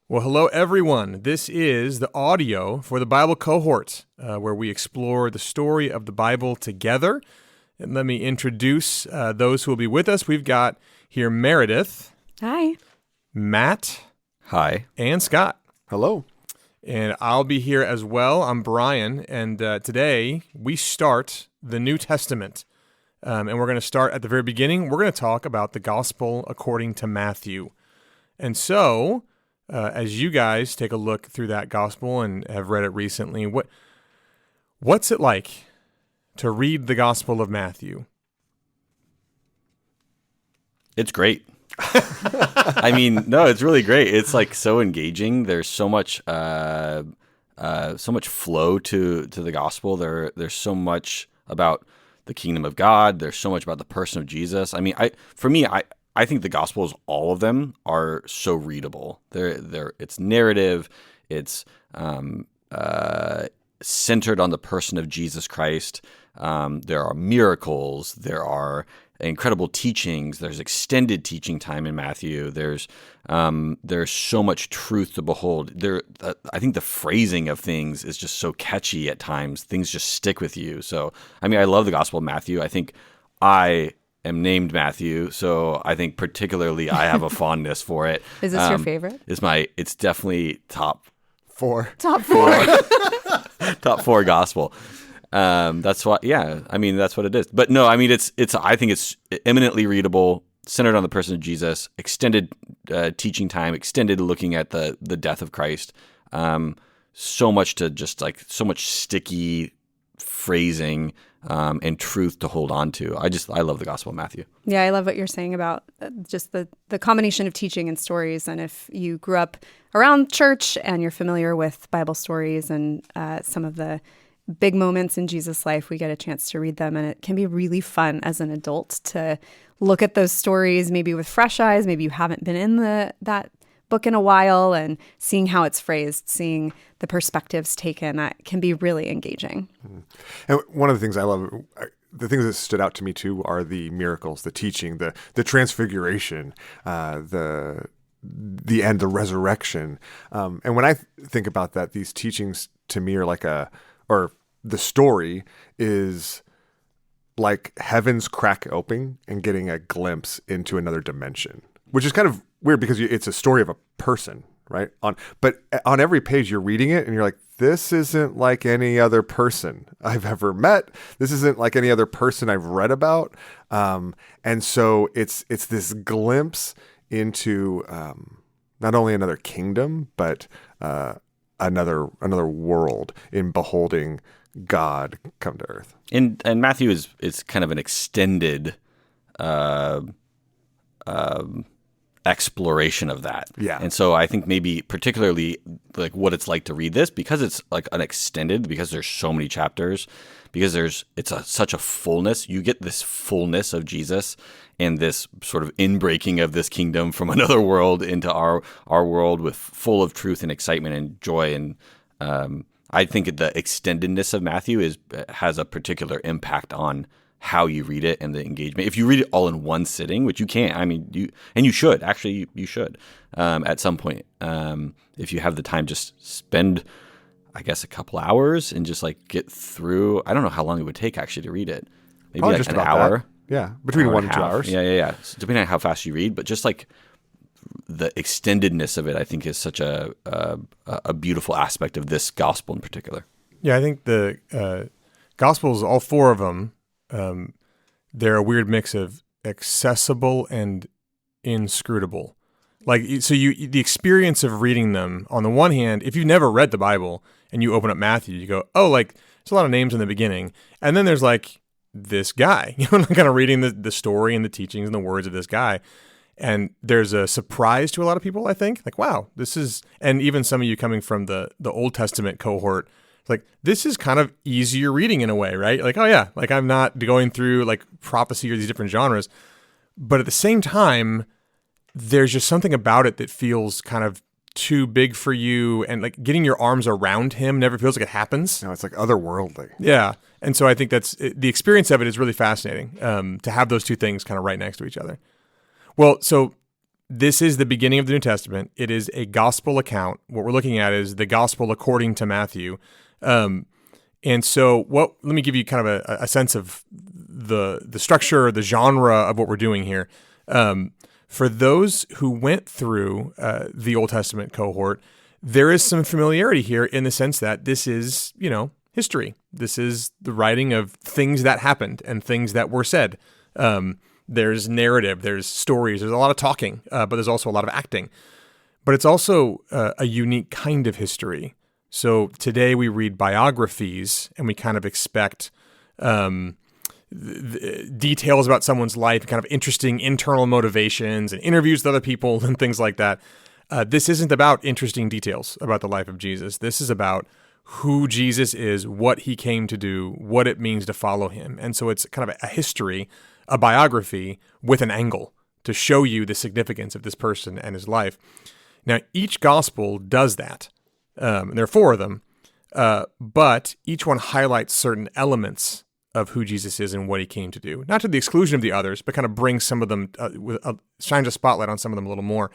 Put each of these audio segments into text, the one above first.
Well, hello, everyone. This is the audio for the Bible cohort, where we explore the story of the Bible together. And let me introduce those who will be with us. We've got here Meredith. Hi. Matt. Hi. And Scott. Hello. And I'll be here as well. I'm Brian. And today we start the New Testament. And we're going to start at the very beginning. We're going to talk about the Gospel according to Matthew. And so, as you guys take a look through that Gospel and have read it recently, what's it like to read the Gospel of Matthew? It's great. I mean, no, it's really great. It's like so engaging. There's so much flow to the Gospel. There's so much about the kingdom of God. There's so much about the person of Jesus. I mean, I think the Gospels, all of them, are so readable. It's narrative. It's centered on the person of Jesus Christ. There are miracles. There are incredible teachings. There's extended teaching time in Matthew. There's so much truth to behold. I think the phrasing of things is just so catchy at times. Things just stick with you. So, I mean, I love the Gospel of Matthew. I think I am named Matthew, so I think particularly I have a fondness for it. Is this your favorite? It's definitely top four gospel. That's why, yeah. I mean, that's what it is. But no, I mean, I think it's eminently readable, centered on the person of Jesus, extended teaching time, extended looking at the death of Christ. So much sticky phrasing and truth to hold on to. I love the Gospel of Matthew. Yeah, I love what you're saying about just the combination of teaching and stories. And if you grew up around church and you're familiar with Bible stories and some of the big moments in Jesus' life, we get a chance to read them. And it can be really fun as an adult to look at those stories, maybe with fresh eyes. Maybe you haven't been in that book in a while, and seeing how it's phrased, seeing the perspectives taken, that can be really engaging. And one of the things I love, the things that stood out to me too, are the miracles, the teaching, the transfiguration, the end, the resurrection. And when I think about that, these teachings to me are or the story is like heaven's crack open and getting a glimpse into another dimension, which is kind of weird because it's a story of a person, right? But on every page you're reading it and you're like, this isn't like any other person I've ever met. This isn't like any other person I've read about. And so it's this glimpse into not only another kingdom, but another world in beholding God come to earth. And Matthew is kind of an extended exploration of that. Yeah. And so I think maybe particularly like what it's like to read this, because it's like an extended, because there's so many chapters, because such a fullness. You get this fullness of Jesus and this sort of inbreaking of this kingdom from another world into our world with full of truth and excitement and joy. And I think the extendedness of Matthew has a particular impact on how you read it and the engagement. If you read it all in one sitting, which you can't, I mean, you should at some point. If you have the time, just spend, I guess, a couple hours and just like get through. I don't know how long it would take actually to read it. Maybe Probably like just an about hour. That. Yeah, between 1 and 2 hours. Yeah. So depending on how fast you read, but just like the extendedness of it, I think is such a beautiful aspect of this gospel in particular. Yeah, I think the Gospels, all four of them, they're a weird mix of accessible and inscrutable. Like, so the experience of reading them, on the one hand, if you've never read the Bible and you open up Matthew, you go, oh, like, there's a lot of names in the beginning. And then there's like this guy, kind of reading the story and the teachings and the words of this guy. And there's a surprise to a lot of people, I think. Like, wow, and even some of you coming from the Old Testament cohort, like, this is kind of easier reading in a way, right? Like, oh yeah, like I'm not going through like prophecy or these different genres. But at the same time, there's just something about it that feels kind of too big for you, and like getting your arms around him never feels like it happens. No, it's like otherworldly. Yeah. And so I think the experience of it is really fascinating, to have those two things kind of right next to each other. Well, so this is the beginning of the New Testament. It is a gospel account. What we're looking at is the gospel according to Matthew. And so let me give you kind of a sense of the structure, the genre of what we're doing here. For those who went through the Old Testament cohort, there is some familiarity here in the sense that this is, history. This is the writing of things that happened and things that were said. There's narrative, there's stories, there's a lot of talking, but there's also a lot of acting. But it's also a unique kind of history. So today we read biographies and we kind of expect details about someone's life, kind of interesting internal motivations and interviews with other people and things like that. This isn't about interesting details about the life of Jesus. This is about who Jesus is, what he came to do, what it means to follow him. And so it's kind of a history, a biography with an angle to show you the significance of this person and his life. Now, each gospel does that. There are 4 of them, but each one highlights certain elements of who Jesus is and what he came to do. Not to the exclusion of the others, but kind of brings some of them, shines a spotlight on some of them a little more.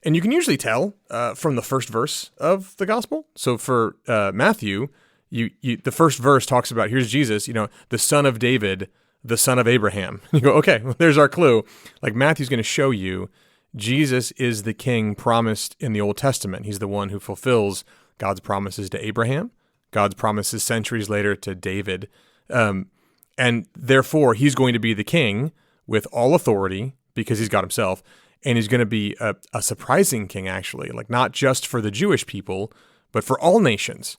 And you can usually tell from the first verse of the gospel. So for Matthew, the first verse talks about, here's Jesus, the son of David, the son of Abraham. You go, okay, well, there's our clue. Like Matthew's going to show you Jesus is the king promised in the Old Testament. He's the one who fulfills God's promises to Abraham, God's promises centuries later to David. And therefore, he's going to be the king with all authority because he's God himself. And he's going to be a surprising king, actually, like not just for the Jewish people, but for all nations.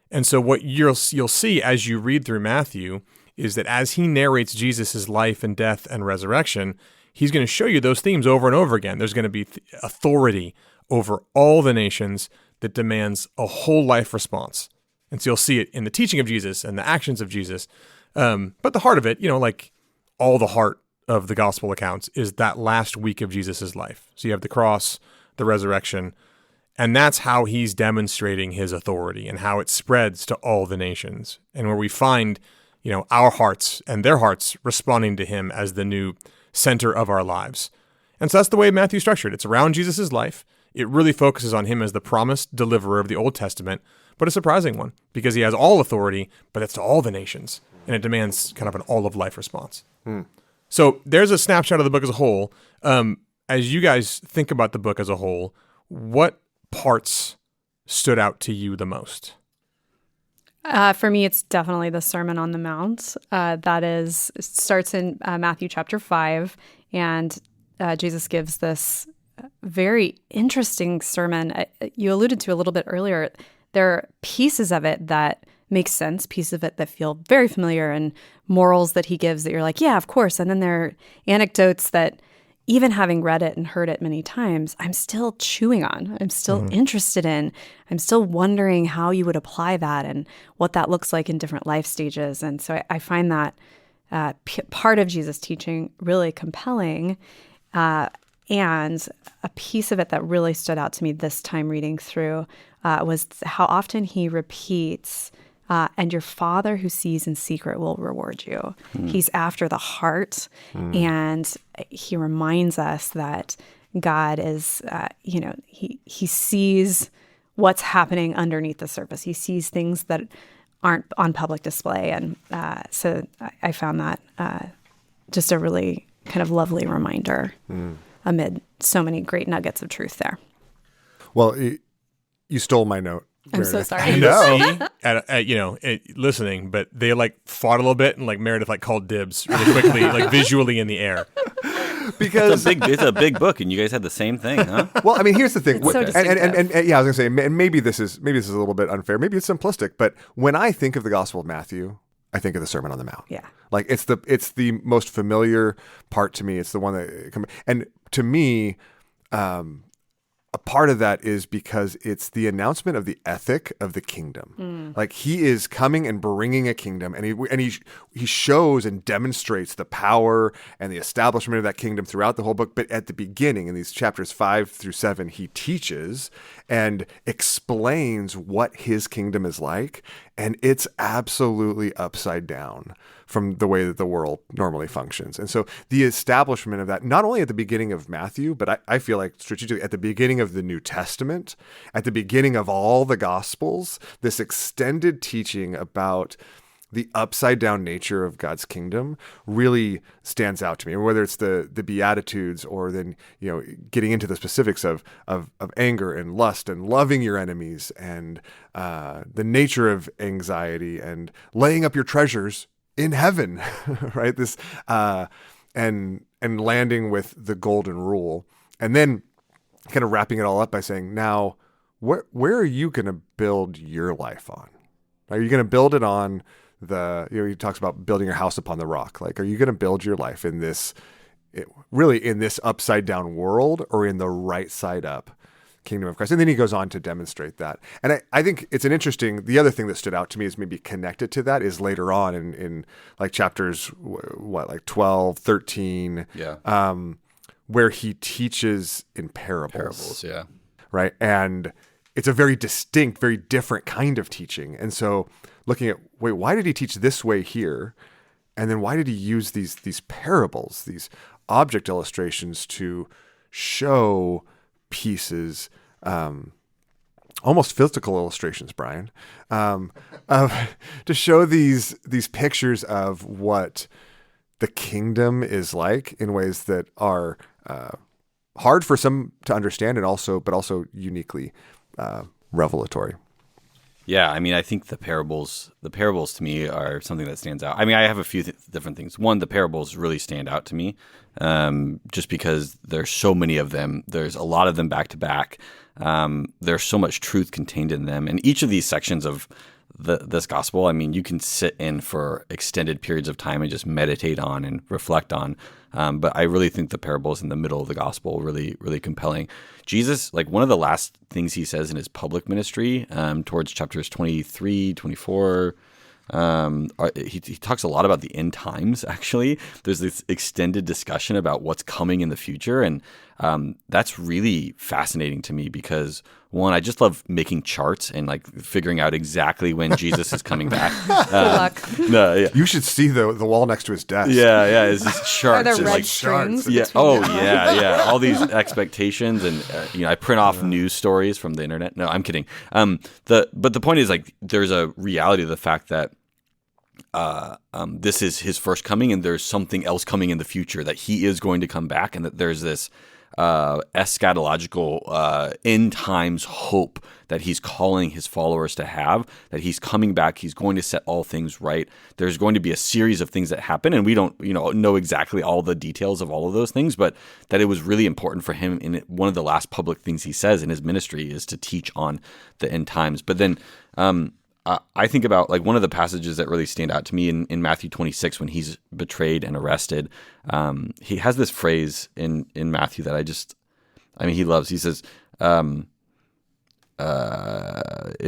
And so what you'll see as you read through Matthew is that as he narrates Jesus' life and death and resurrection, he's going to show you those themes over and over again. There's going to be authority over all the nations that demands a whole life response. And so you'll see it in the teaching of Jesus and the actions of Jesus. But the heart of it, like all the heart of the gospel accounts is that last week of Jesus' life. So you have the cross, the resurrection, and that's how he's demonstrating his authority and how it spreads to all the nations. And where we find, our hearts and their hearts responding to him as the new center of our lives. And so that's the way Matthew's structured. It's around Jesus' life. It really focuses on him as the promised deliverer of the Old Testament, but a surprising one because he has all authority, but it's to all the nations, and it demands kind of an all-of-life response. So there's a snapshot of the book as a whole. As you guys think about the book as a whole, what parts stood out to you the most? For me, it's definitely the Sermon on the Mount. It starts in Matthew chapter 5, and Jesus gives this very interesting sermon. You alluded to a little bit earlier. There are pieces of it that make sense, pieces of it that feel very familiar, and morals that he gives that you're like, yeah, of course. And then there are anecdotes that, even having read it and heard it many times, I'm still chewing on. I'm still interested in. I'm still wondering how you would apply that and what that looks like in different life stages. And so I find that part of Jesus' teaching really compelling. And a piece of it that really stood out to me this time reading through was how often he repeats, and your Father who sees in secret will reward you. He's after the heart, and he reminds us that God is, he sees what's happening underneath the surface. He sees things that aren't on public display, and so I found that just a really kind of lovely reminder amid so many great nuggets of truth there. Well, you stole my note. I'm so Meredith. sorry. No. Listening, but they fought a little bit, and Meredith called dibs really quickly, visually in the air. Because it's a big book, and you guys had the same thing, huh? Well, I mean, here's the thing. It's so and yeah, I was gonna say, and maybe this is a little bit unfair. Maybe it's simplistic, but when I think of the Gospel of Matthew, I think of the Sermon on the Mount. Yeah. It's the most familiar part to me. It's the one that, and to me, a part of that is because it's the announcement of the ethic of the kingdom. He is coming and bringing a kingdom, and he shows and demonstrates the power and the establishment of that kingdom throughout the whole book. But at the beginning, in these chapters 5 through 7, he teaches and explains what his kingdom is like, and it's absolutely upside down from the way that the world normally functions. And so the establishment of that, not only at the beginning of Matthew, but I feel like strategically at the beginning of the New Testament, at the beginning of all the Gospels, this extended teaching about the upside down nature of God's kingdom really stands out to me. And whether it's the Beatitudes or then, getting into the specifics of anger and lust and loving your enemies and the nature of anxiety and laying up your treasures in heaven, right? This and landing with the golden rule, and then kind of wrapping it all up by saying, now, where are you going to build your life on? Are you going to build it on he talks about building your house upon the rock. Like, are you going to build your life in this upside down world or in the right side up kingdom of Christ? And then he goes on to demonstrate that. And I think it's the other thing that stood out to me is maybe connected to that is later on in like chapters, 12, 13, where he teaches in parables. Yeah. Right. And it's a very distinct, very different kind of teaching. And so looking at, why did he teach this way here? And then why did he use these parables, these object illustrations to show pieces, almost physical illustrations, Brian, to show these pictures of what the kingdom is like in ways that are hard for some to understand, but also uniquely revelatory. Yeah, I mean, I think the parables to me are something that stands out. I mean, I have a few different things. One, the parables really stand out to me, just because there's so many of them. There's a lot of them back to back. There's so much truth contained in them. And each of these sections of this gospel, I mean, you can sit in for extended periods of time and just meditate on and reflect on. But I really think the parables in the middle of the gospel really, really compelling. Jesus, like one of the last things he says in his public ministry, towards chapters 23, 24, he talks a lot about the end times, actually. There's this extended discussion about what's coming in the future. And that's really fascinating to me because, one, I just love making charts and like figuring out exactly when Jesus is coming back. Good luck. No, yeah. You should see the wall next to his desk. Yeah. It's just charts. Are there and, red strings? Yeah. Oh, yeah. All these expectations, and I print off news stories from the internet. No, I'm kidding. But the point is, like, there's a reality of the fact that this is his first coming, and there's something else coming in the future, that he is going to come back, and that there's this eschatological end times hope that he's calling his followers to have, that he's coming back, he's going to set all things right. There's going to be a series of things that happen, and we don't know exactly all the details of all of those things, but that it was really important for him, in one of the last public things he says in his ministry is to teach on the end times. But then I think about, like, one of the passages that really stand out to me in Matthew 26 when he's betrayed and arrested. He has this phrase in Matthew that he loves. He says, in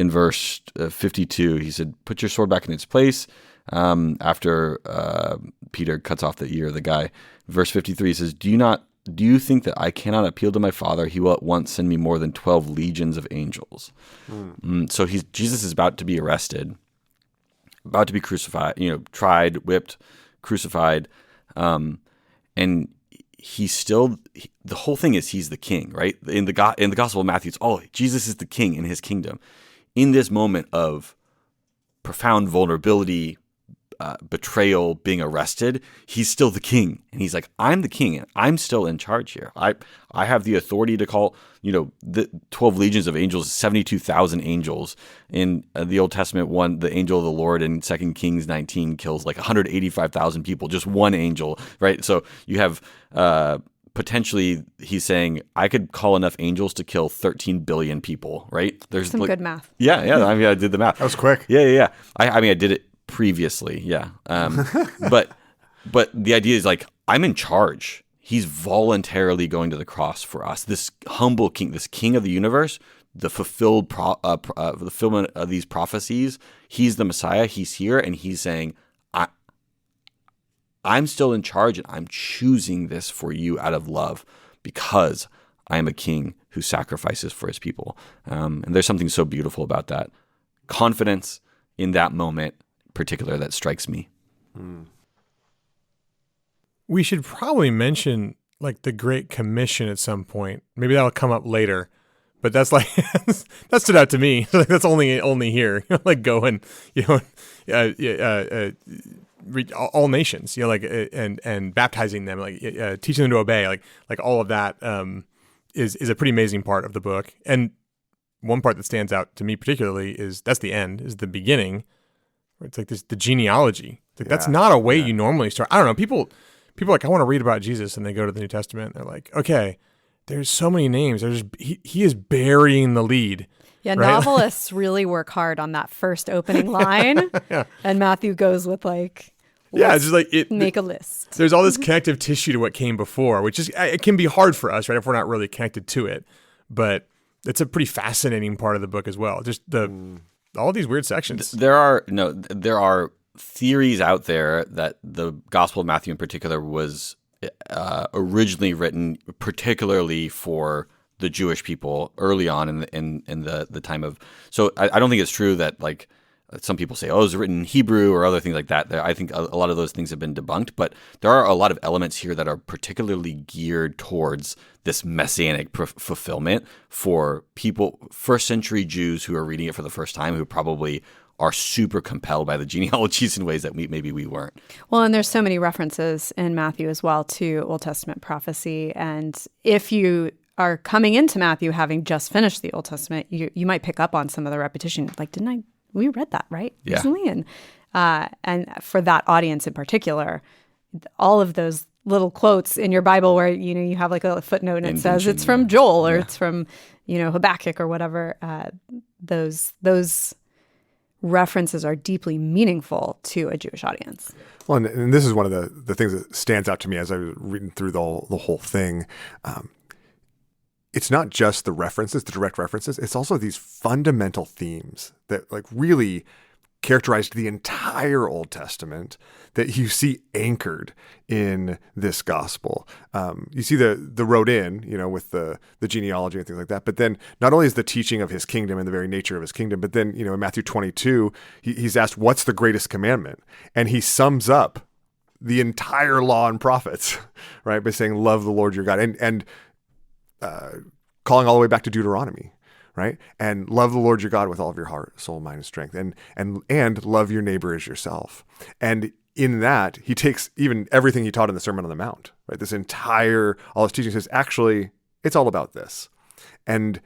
verse 52, he said, "Put your sword back in its place," after Peter cuts off the ear of the guy. Verse 53 says, Do you think that I cannot appeal to my Father? He will at once send me more than 12 legions of angels. So Jesus is about to be arrested, about to be crucified, tried, whipped, crucified. And he's still, the whole thing is he's the king, right? In the Gospel of Matthew, it's Jesus is the king in his kingdom. In this moment of profound vulnerability, betrayal, being arrested, he's still the king. And he's like, I'm the king and I'm still in charge here. I have the authority to call, the 12 legions of angels, 72,000 angels. In the Old Testament, the angel of the Lord in 2 Kings 19 kills like 185,000 people, just one angel, right? So you have potentially, he's saying, I could call enough angels to kill 13 billion people, right? There's some good math. Yeah. I mean, I did the math. That was quick. Yeah. I did it previously, yeah. But the idea is, like, I'm in charge. He's voluntarily going to the cross for us. This humble king, this king of the universe, the fulfillment of these prophecies. He's the Messiah. He's here, and he's saying, I'm still in charge, and I'm choosing this for you out of love because I am a king who sacrifices for his people. And there's something so beautiful about that confidence in that moment particular that strikes me. We should probably mention like the Great Commission at some point. Maybe that'll come up later, but that's like that stood out to me. Like that's only here. Like go and reach all nations. Like and baptizing them, like teaching them to obey. Like all of that is a pretty amazing part of the book. And one part that stands out to me particularly is that's the end, is the beginning. Where it's like the genealogy. It's like that's not a way you normally start. I don't know. People are like, I want to read about Jesus, and they go to the New Testament. And they're like, okay, there's so many names. He is burying the lead. Yeah, right? Novelists really work hard on that first opening line, and Matthew goes with like, it's just like make a list. There's all this connective tissue to what came before, which is it can be hard for us, right, if we're not really connected to it. But it's a pretty fascinating part of the book as well. Just all these weird sections. There are theories out there that the Gospel of Matthew in particular was originally written particularly for the Jewish people early on in the time of. So I don't think it's true that like some people say, oh, it was written in Hebrew or other things like that. I think a lot of those things have been debunked, but there are a lot of elements here that are particularly geared towards this messianic fulfillment for people, first century Jews who are reading it for the first time, who probably are super compelled by the genealogies in ways that maybe we weren't. Well, and there's so many references in Matthew as well to Old Testament prophecy. And if you are coming into Matthew having just finished the Old Testament, you might pick up on some of the repetition. Like, we read that, right? Yeah. Recently? And for that audience in particular, all of those little quotes in your Bible where, you have like a footnote and it says it's from Joel or it's from, Habakkuk or whatever, those references are deeply meaningful to a Jewish audience. Well, and this is one of the things that stands out to me as I was reading through the whole thing. It's not just the references, the direct references. It's also these fundamental themes that like really characterized the entire Old Testament that you see anchored in this gospel. You see the road in, with the genealogy and things like that. But then not only is the teaching of his kingdom and the very nature of his kingdom, but then, in Matthew 22, he's asked, what's the greatest commandment? And he sums up the entire law and prophets, right? By saying, love the Lord your God. And calling all the way back to Deuteronomy, right? And love the Lord your God with all of your heart, soul, mind, and strength, and love your neighbor as yourself. And in that, he takes even everything he taught in the Sermon on the Mount, right? This entire, all his teaching says, actually, it's all about this. And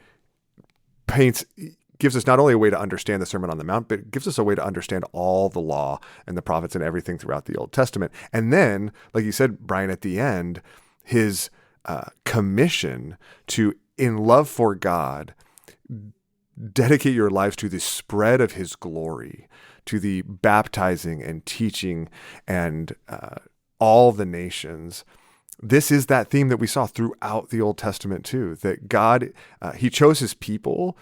gives us not only a way to understand the Sermon on the Mount, but gives us a way to understand all the law and the prophets and everything throughout the Old Testament. And then, like you said, Brian, at the end, his commission to, in love for God, dedicate your lives to the spread of his glory, to the baptizing and teaching and all the nations. This is that theme that we saw throughout the Old Testament too, that God, he chose his people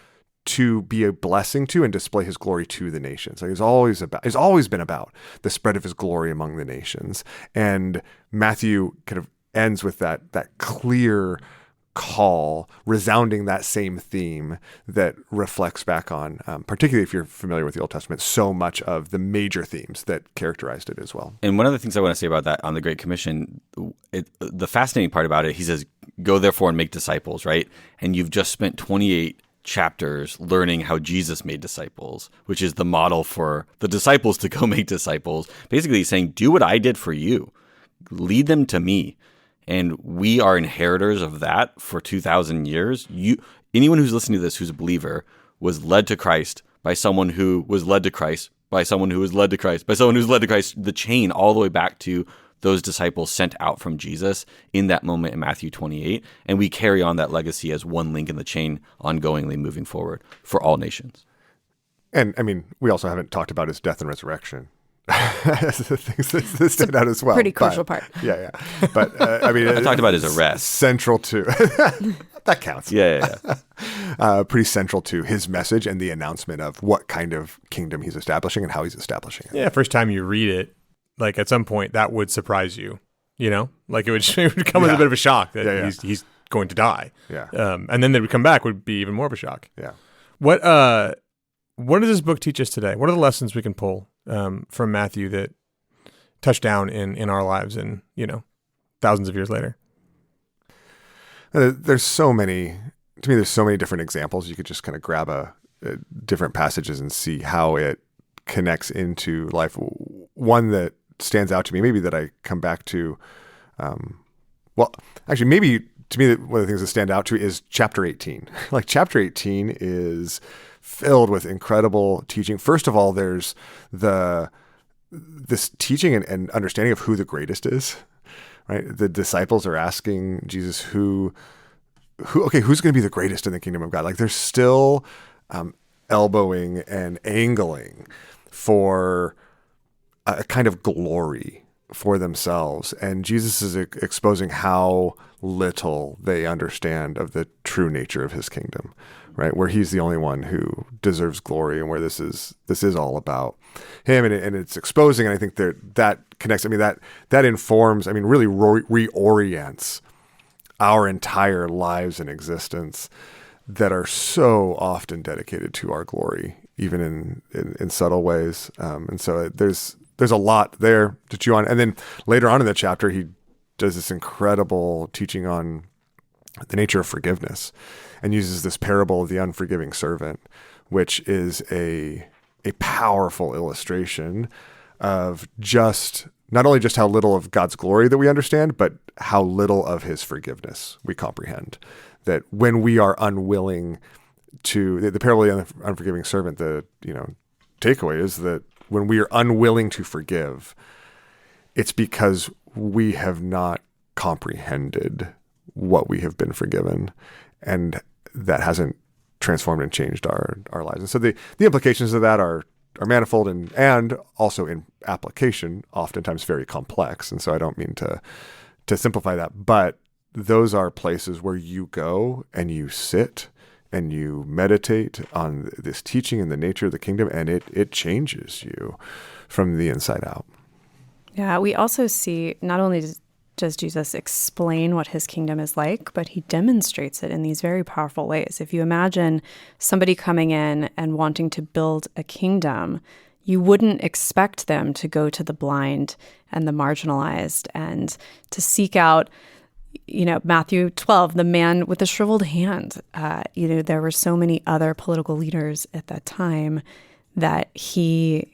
to be a blessing to and display his glory to the nations. Like it's always been about the spread of his glory among the nations. And Matthew kind of ends with that clear call, resounding that same theme that reflects back on, particularly if you're familiar with the Old Testament, so much of the major themes that characterized it as well. And one of the things I want to say about that on the Great Commission, the fascinating part about it, he says, go therefore and make disciples, right? And you've just spent 28 chapters learning how Jesus made disciples, which is the model for the disciples to go make disciples. Basically he's saying, do what I did for you. Lead them to me. And we are inheritors of that for 2,000 years. Anyone who's listening to this who's a believer was led to Christ by someone who was led to Christ, by someone who was led to Christ, by someone who's led to Christ, the chain all the way back to those disciples sent out from Jesus in that moment in Matthew 28. And we carry on that legacy as one link in the chain ongoingly moving forward for all nations. And I mean, we also haven't talked about his death and resurrection. As the things that stand out as well. Pretty crucial part. Yeah. But I mean, I talked about his arrest. Central to that counts. Yeah. Pretty central to his message and the announcement of what kind of kingdom he's establishing and how he's establishing it. Yeah, first time you read it, like at some point that would surprise you. Like it would come as a bit of a shock that he's going to die. Yeah. And then they would come back would be even more of a shock. Yeah. What does this book teach us today? What are the lessons we can pull from Matthew that touch down in our lives, and thousands of years later. There's so many different examples. You could just kind of grab different passages and see how it connects into life. One that stands out to me, maybe that I come back to, maybe to me, one of the things that stand out to is chapter 18. Like chapter 18 is filled with incredible teaching. First of all, there's this teaching and understanding of who the greatest is, right? The disciples are asking Jesus who's going to be the greatest in the kingdom of God? Like there's still elbowing and angling for a kind of glory for themselves. And Jesus is exposing how little they understand of the true nature of his kingdom, right? Where he's the only one who deserves glory, and where this is all about him, and it's exposing. And I think that connects. I mean, that informs, really reorients our entire lives and existence that are so often dedicated to our glory, even in subtle ways. And so there's a lot there to chew on. And then later on in the chapter, he does this incredible teaching on the nature of forgiveness, and uses this parable of the unforgiving servant, which is a powerful illustration of not only just how little of God's glory that we understand, but how little of his forgiveness we comprehend. That when we are unwilling to, the parable of the unforgiving servant, the takeaway is that when we are unwilling to forgive, it's because we have not comprehended what we have been forgiven, and that hasn't transformed and changed our lives. And so the implications of that are manifold and also in application oftentimes very complex. And so I don't mean to simplify that, but those are places where you go and you sit and you meditate on this teaching and the nature of the kingdom, and it changes you from the inside out. Yeah, we also see not only does Jesus explain what his kingdom is like, but he demonstrates it in these very powerful ways. If you imagine somebody coming in and wanting to build a kingdom, you wouldn't expect them to go to the blind and the marginalized and to seek out, Matthew 12, the man with the shriveled hand. There were so many other political leaders at that time that he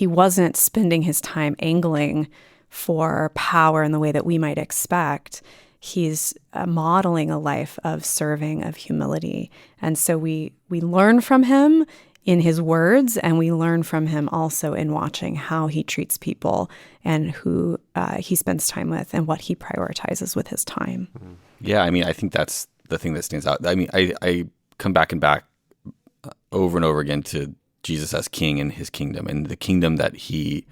wasn't spending his time angling for power in the way that we might expect. He's modeling a life of serving, of humility. And so we learn from him in his words, and we learn from him also in watching how he treats people and who he spends time with and what he prioritizes with his time. Yeah, I think that's the thing that stands out. I come back over and over again to Jesus as king and his kingdom, and the kingdom that he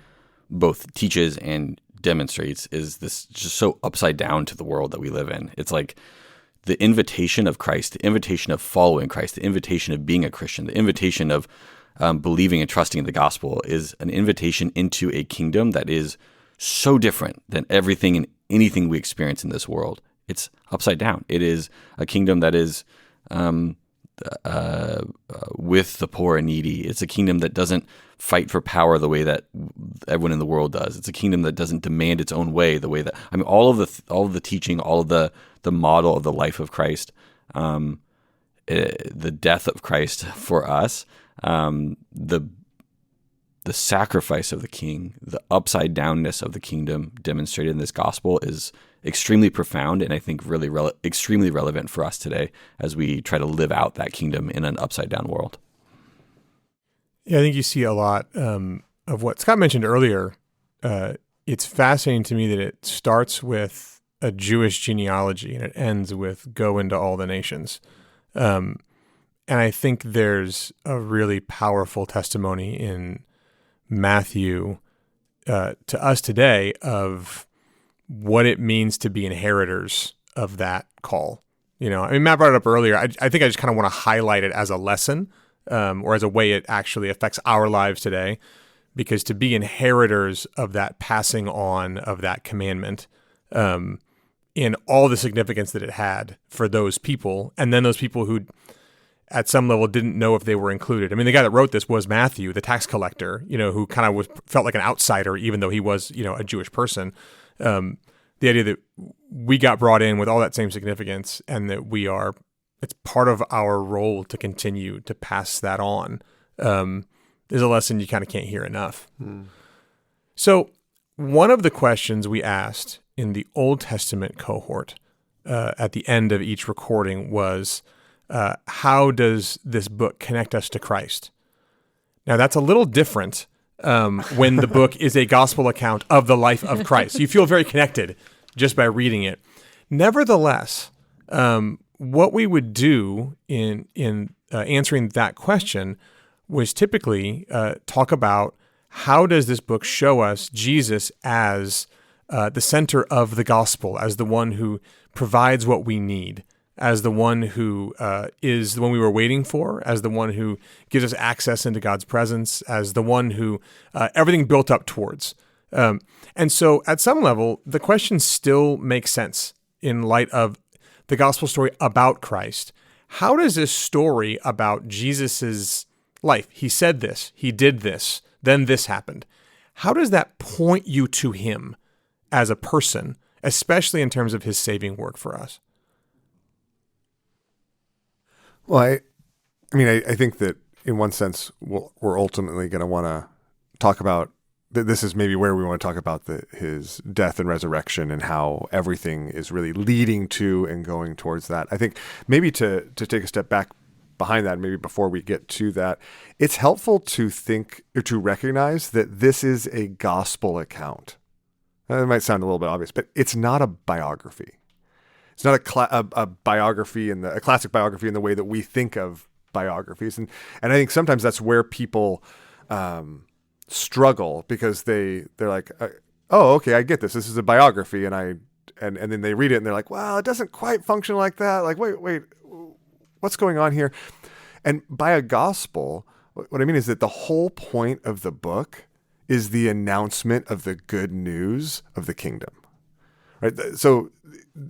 both teaches and demonstrates is this just so upside down to the world that we live in. It's like the invitation of Christ, the invitation of following Christ, the invitation of being a Christian, the invitation of believing and trusting in the gospel is an invitation into a kingdom that is so different than everything and anything we experience in this world. It's upside down. It is a kingdom that is with the poor and needy. It's a kingdom that doesn't fight for power the way that everyone in the world does. It's a kingdom that doesn't demand its own way the way that all of the teaching, all of the model of the life of Christ, the death of Christ for us, the sacrifice of the King, the upside downness of the kingdom demonstrated in this gospel is extremely profound, and I think really extremely relevant for us today as we try to live out that kingdom in an upside down world. Yeah, I think you see a lot of what Scott mentioned earlier. It's fascinating to me that it starts with a Jewish genealogy and it ends with "Go into all the nations." And I think there's a really powerful testimony in Matthew to us today of what it means to be inheritors of that call. Matt brought it up earlier. I think I just kind of want to highlight it as a lesson, or as a way it actually affects our lives today, because to be inheritors of that passing on of that commandment, in all the significance that it had for those people, and then those people who, at some level didn't know if they were included. I mean, the guy that wrote this was Matthew, the tax collector, who kind of felt like an outsider, even though he was, a Jewish person. The idea that we got brought in with all that same significance, and that it's part of our role to continue to pass that on, is a lesson you kind of can't hear enough. So one of the questions we asked in the Old Testament cohort at the end of each recording was, how does this book connect us to Christ? Now, that's a little different when the book is a gospel account of the life of Christ. You feel very connected just by reading it. Nevertheless, what we would do in answering that question was typically talk about, how does this book show us Jesus as the center of the gospel, as the one who provides what we need, as the one who is the one we were waiting for, as the one who gives us access into God's presence, as the one who everything built up towards. And so at some level, the question still makes sense in light of the gospel story about Christ. How does this story about Jesus's life, he said this, he did this, then this happened, how does that point you to him as a person, especially in terms of his saving work for us? Well, I think that in one sense, we're ultimately going to want to talk about, this is maybe where we want to talk about his death and resurrection and how everything is really leading to and going towards that. I think maybe to take a step back behind that, maybe before we get to that, it's helpful to think or to recognize that this is a gospel account. It might sound a little bit obvious, but it's not a biography. It's not a biography a classic biography in the way that we think of biographies, and I think sometimes that's where people struggle, because they're like, oh, okay, I get this. This is a biography, and then they read it and they're like, well, it doesn't quite function like that. Like, wait, what's going on here? And by a gospel, what I mean is that the whole point of the book is the announcement of the good news of the kingdom, right? So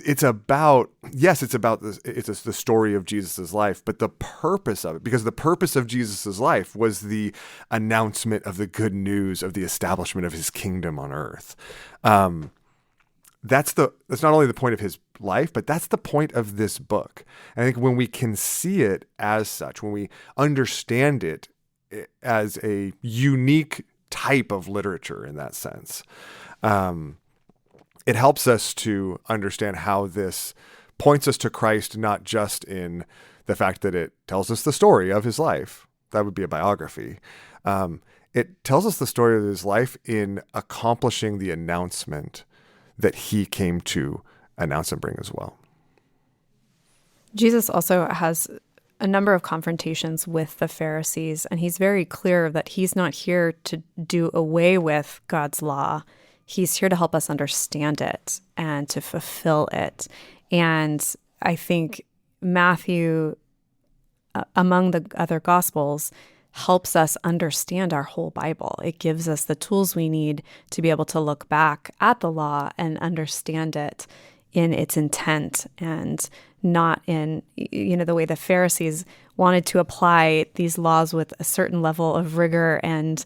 it's about this. It's the story of Jesus's life, but the purpose of it, because the purpose of Jesus's life was the announcement of the good news of the establishment of his kingdom on earth. That's not only the point of his life, but that's the point of this book. And I think when we can see it as such, when we understand it as a unique type of literature in that sense, it helps us to understand how this points us to Christ, not just in the fact that it tells us the story of his life. That would be a biography. It tells us the story of his life in accomplishing the announcement that he came to announce and bring as well. Jesus also has a number of confrontations with the Pharisees, and he's very clear that he's not here to do away with God's law. He's here to help us understand it and to fulfill it. And I think Matthew, among the other Gospels, helps us understand our whole Bible. It gives us the tools we need to be able to look back at the law and understand it in its intent, and not in, the way the Pharisees wanted to apply these laws with a certain level of rigor and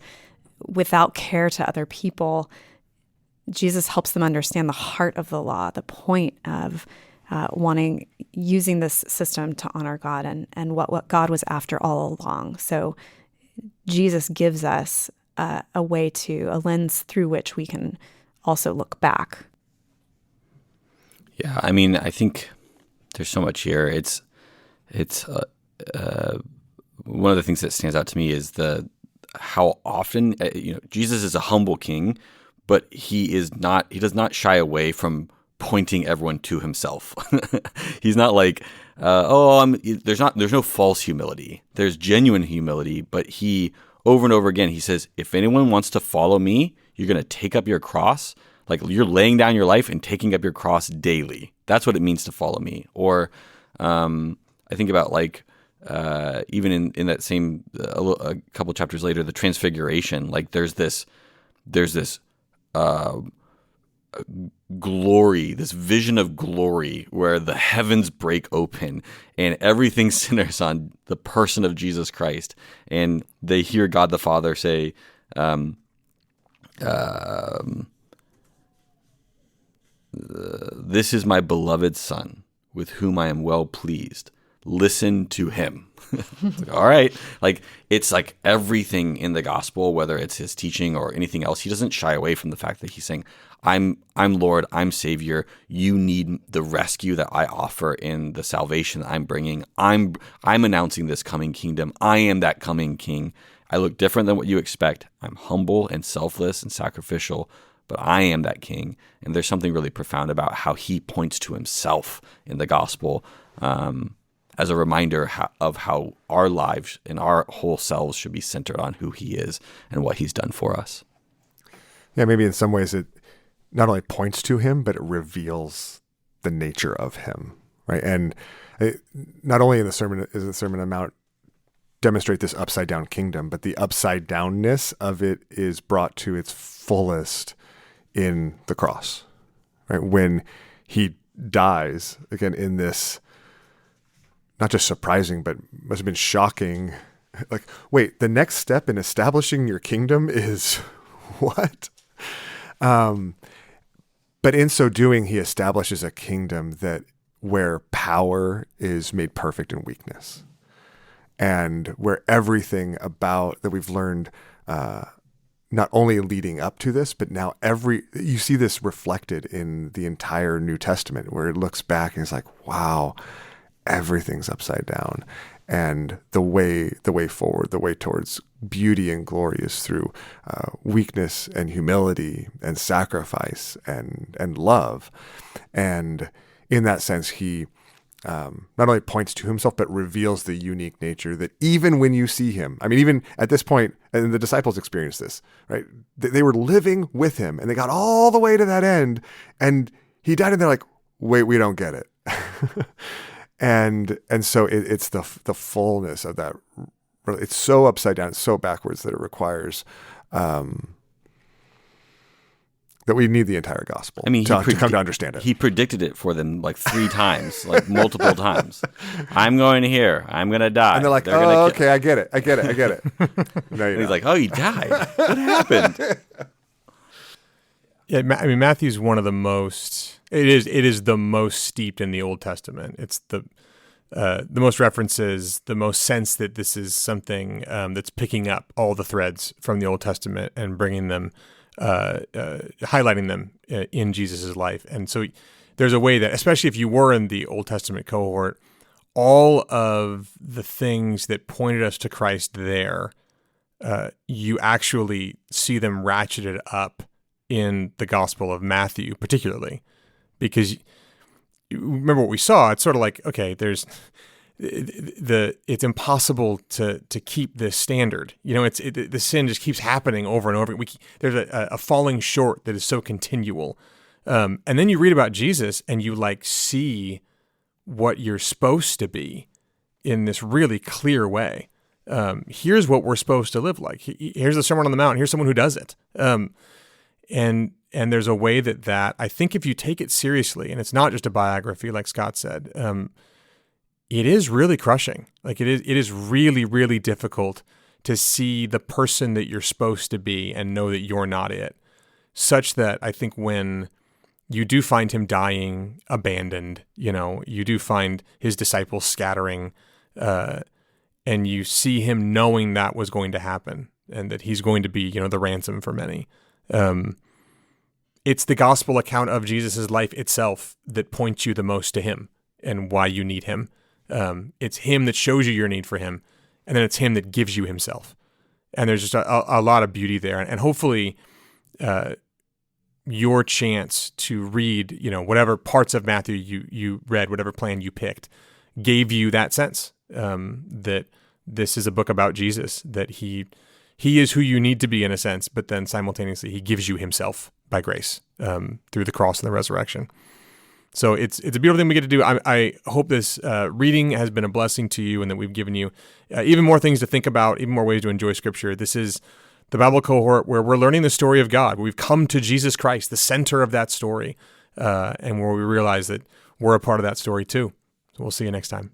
without care to other people. Jesus helps them understand the heart of the law, the point of using this system to honor God and what God was after all along. So Jesus gives us a lens through which we can also look back. Yeah, I mean, I think there's so much here. It's one of the things that stands out to me is how often Jesus is a humble king, but he does not shy away from pointing everyone to himself. He's not like, there's no false humility. There's genuine humility, but he over and over again he says, if anyone wants to follow me, you're going to take up your cross. Like, you're laying down your life and taking up your cross daily. That's what it means to follow me. Or I think about even in that same a couple chapters later, the Transfiguration. Like there's this glory, this vision of glory where the heavens break open and everything centers on the person of Jesus Christ. And they hear God the Father say, this is my beloved Son, with whom I am well pleased. Listen to him. It's like, all right. Like, it's like everything in the gospel, whether it's his teaching or anything else, he doesn't shy away from the fact that he's saying, I'm Lord, I'm Savior. You need the rescue that I offer in the salvation that I'm bringing. I'm announcing this coming kingdom. I am that coming king. I look different than what you expect. I'm humble and selfless and sacrificial, but I am that king. And there's something really profound about how he points to himself in the gospel, as a reminder of how our lives and our whole selves should be centered on who he is and what he's done for us. Yeah, maybe in some ways it not only points to him, but it reveals the nature of him, right? And not only in the Sermon on the Mount demonstrate this upside down kingdom, but the upside downness of it is brought to its fullest in the cross, right? When he dies, again, in this not just surprising, but must have been shocking. Like, wait, the next step in establishing your kingdom is what? But in so doing, he establishes a kingdom where power is made perfect in weakness, and where everything about that we've learned, not only leading up to this, but now you see this reflected in the entire New Testament, where it looks back and it's like, wow, everything's upside down, and the way forward, the way towards beauty and glory is through weakness and humility and sacrifice and love. And in that sense, he not only points to himself, but reveals the unique nature that even when you see him, I mean, even at this point, and the disciples experienced this, right? They were living with him, and they got all the way to that end, and he died, and they're like, wait, we don't get it. And so it's the fullness of that. It's so upside down, it's so backwards that it requires that we need the entire gospel to come to understand it. He predicted it for them like 3 times, like multiple times. I'm going here. I'm going to die. And they're like, okay, I get it. No, and he's like, oh, he died. What happened? Yeah, I mean, Matthew's one of the most. It is the most steeped in the Old Testament. It's the most references, the most sense that this is something that's picking up all the threads from the Old Testament and bringing them, highlighting them in Jesus's life. And so there's a way that, especially if you were in the Old Testament cohort, all of the things that pointed us to Christ there, you actually see them ratcheted up in the Gospel of Matthew, particularly, because you remember what we saw. It's sort of like, okay, it's impossible to keep this standard. You know, the sin just keeps happening over and over. There's a falling short that is so continual. And then you read about Jesus and you see what you're supposed to be in this really clear way. Here's what we're supposed to live like. Here's the Sermon on the Mount. Here's someone who does it. And there's a way that I think if you take it seriously, and it's not just a biography, like Scott said, it is really crushing. Like it is really, really difficult to see the person that you're supposed to be and know that you're not it. Such that I think when you do find him dying, abandoned, you do find his disciples scattering, and you see him knowing that was going to happen and that he's going to be, the ransom for many. It's the gospel account of Jesus's life itself that points you the most to him and why you need him. It's him that shows you your need for him, and then it's him that gives you himself. And there's just a lot of beauty there. And hopefully your chance to read, whatever parts of Matthew you read, whatever plan you picked, gave you that sense that this is a book about Jesus, that he is who you need to be in a sense, but then simultaneously he gives you himself by grace through the cross and the resurrection. So it's a beautiful thing we get to do. I hope this reading has been a blessing to you and that we've given you even more things to think about, even more ways to enjoy Scripture. This is the Bible cohort where we're learning the story of God. We've come to Jesus Christ, the center of that story, and where we realize that we're a part of that story too. So we'll see you next time.